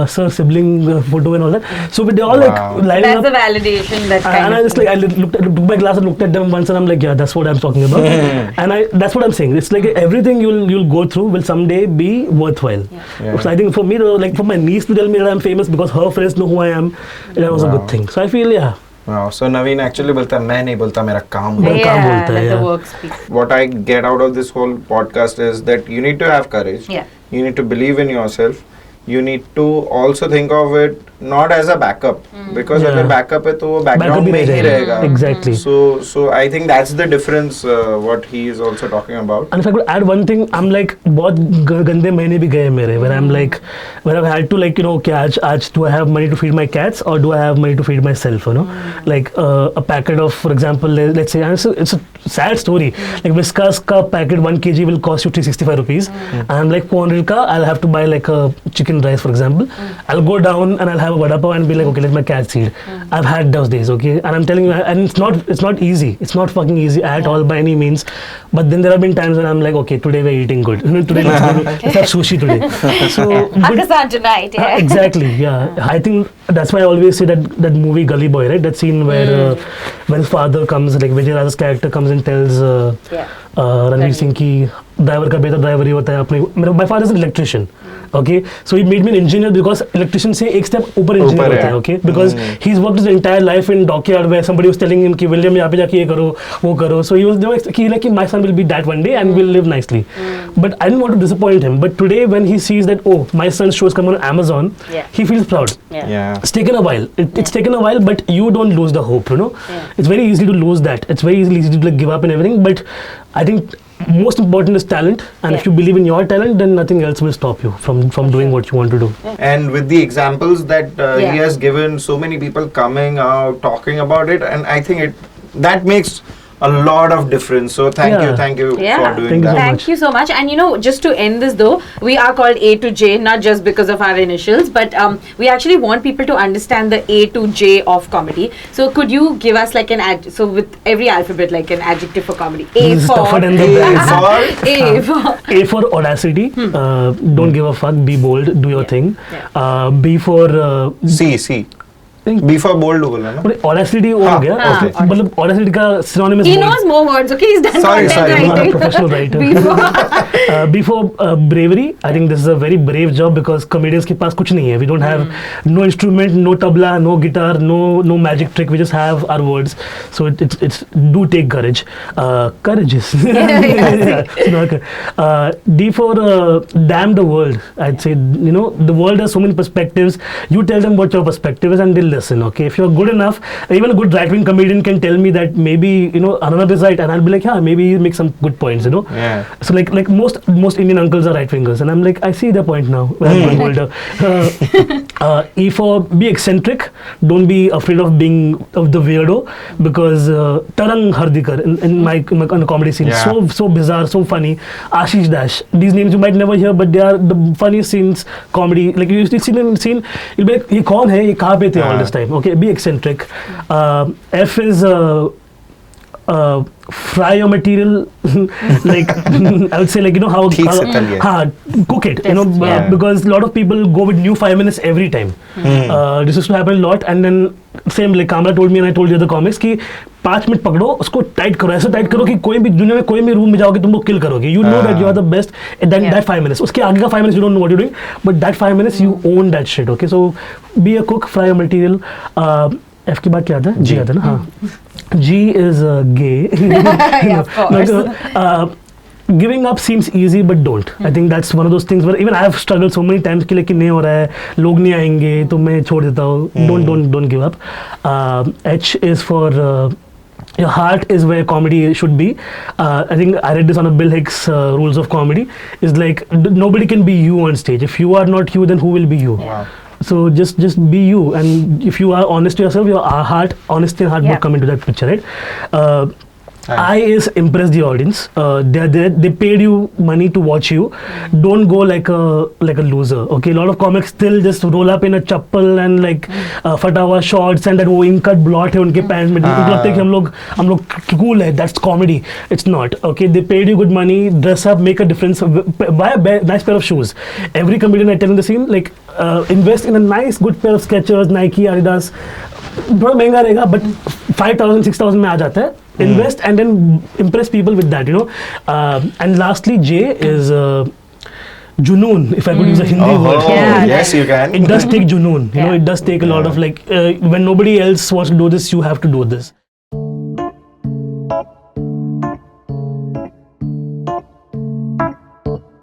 sir, sibling photo and all that. So they all like lining That's up. the validation that And I just like, I took my glass and looked at them once and I'm like, yeah, that's what I'm talking about. And that's what I'm saying. It's like everything you'll go through will someday be worthwhile. So I think for me, like for my niece to tell me that I'm famous because her friends know who I am, that was a good thing. So I feel, Wow. So Navin actually बोलता है मैं नहीं बोलता मेरा काम मेरा काम बोलता है, let the work speak. What I get out of this whole podcast is that you need to have courage. Yeah. You need to believe in yourself. You need to also think of it not as a backup because अगर backup है तो वो background में ही रहेगा. Exactly. So I think that's the difference what he is also talking about. And if I could add one thing, I'm like बहुत गंदे महीने भी गए मेरे where I'm like where I've had to like, you know, okay, आज do I have money to feed my cats or do I have money to feed myself, you know? Like a packet of, for example, let's say, and it's a sad story, like Whiskas ka packet 1 kg will cost you 365 rupees and I'm like 400 ka I'll have to buy like a chicken rice, for example. I'll go down and I'll have a vada pav and be like, okay, let my cat eat. I've had those days, okay, and I'm telling you, and it's not easy. It's not fucking easy at all by any means. But then there have been times when I'm like, okay, today we're eating good. Today let's have sushi today. So Hakkasan tonight. Yeah. Exactly. Yeah, I think that's why I always say that movie Gully Boy, right? That scene where when his father comes, like Vijay Raja's character comes and tells Ranveer Singh ki driver का बेहतर driver ही होता है अपने. My father is an electrician. Okay, so he made me an engineer because electrician से एक step ऊपर engineer होता है. Okay, because he's worked his entire life in dockyard where somebody was telling him कि William यहाँ पे जाके ये करो वो करो. So he was like my son will be that one day and will live nicely. But I didn't want to disappoint him. But today when he sees that, oh, my son's show is coming on Amazon, he feels proud. Yeah. It's taken a while. It's taken a while, but you don't lose the hope. You know, it's very easy to lose that. It's very easy to like give up and everything. But I think most important is talent, and if you believe in your talent, then nothing else will stop you from doing what you want to do. And with the examples that he has given, so many people coming out talking about it, and I think that makes a lot of difference. So thank you for doing that. Thank you so much. And you know, just to end this though, we are called A to J, not just because of our initials, but we actually want people to understand the A to J of comedy. So could you give us like so with every alphabet, like an adjective for comedy? A for audacity. Don't give a fuck. Be bold. Do your thing. B for C. think Before bold बोला ना? audacity हो हाँ, गया. okay. मतलब audacity का synonymous. He bold. knows more words. Okay, he's done Sorry, content sorry. I'm a writing. professional writer. Before bravery, I think this is a very brave job because comedians के पास कुछ नहीं है. We don't have no instrument, no tabla, no guitar, no magic trick. We just have our words. So it's do take courage. Courage is. D for damn the world. I'd say the world has so many perspectives. You tell them what your perspective is and they'll listen. Okay, if you're good enough, even a good right-wing comedian can tell me that maybe another is right, and I'll be like, yeah, maybe you make some good points. Yeah. So like most Indian uncles are right-wingers, and I'm like, I see their point now. When I'm growing older. E for be eccentric. Don't be afraid of being of the weirdo because Tarang Hardikar in the comedy scene, so bizarre, so funny. Ashish Dash. These names you might never hear, but they are the funniest scenes comedy. Like you see them in scene, you'll be like, ये कौन है? ये कहाँ पे थे all this time? Okay, be eccentric. F is fry your material. Like I would say, like how cook it. Because a lot of people go with new 5 minutes every time. This used to happen a lot, and then same like Kamala told me and I told the other comics कि 5 minute पकड़ो उसको tight करो ऐसे tight करो कि कोई भी दुनिया में कोई भी रूम में जाओगे तुमको किल करोगे you know that you are the best at that 5 minutes उसके आगे का 5 minutes you don't know what you're doing but that 5 minutes you own that shit. Okay, so be a cook, fry your material. F के बाद क्या आता है? G आता है ना? हाँ. G is gay. Yeah, of course. Giving up seems easy but don't. I think that's one of those things where even I have struggled so many times कि लेकिन नहीं हो रहा है लोग नहीं आएंगे तो मैं छोड़ देता हूँ. Don't give up. H is for your heart is where comedy should be. I think I read this on a Bill Hicks rules of comedy. Is like nobody can be you on stage. If you are not you, then who will be you? Wow. So just be you, and if you are honest to yourself, your honesty and heart would come into that picture, right? I is impress the audience. They paid you money to watch you. Don't go like a loser. Okay, a lot of comics still just roll up in a chappal and like फटा हुआ shorts and that वो ink cut blot है उनके pants में. उनको लगता है कि हम लोग cool है. That's comedy. It's not. Okay, they paid you good money. Dress up, make a difference. Buy a nice pair of shoes. Every comedian I tell in the scene like invest in a nice good pair of Skechers, Nike, Adidas. थोड़ा महंगा रहेगा but 5,000 6,000 में आ जाता है. Invest and then impress people with that, and lastly J is junoon, if I could use a Hindi word. Yes, you can. It does take junoon, it does take a lot of like when nobody else wants to do this, you have to do this.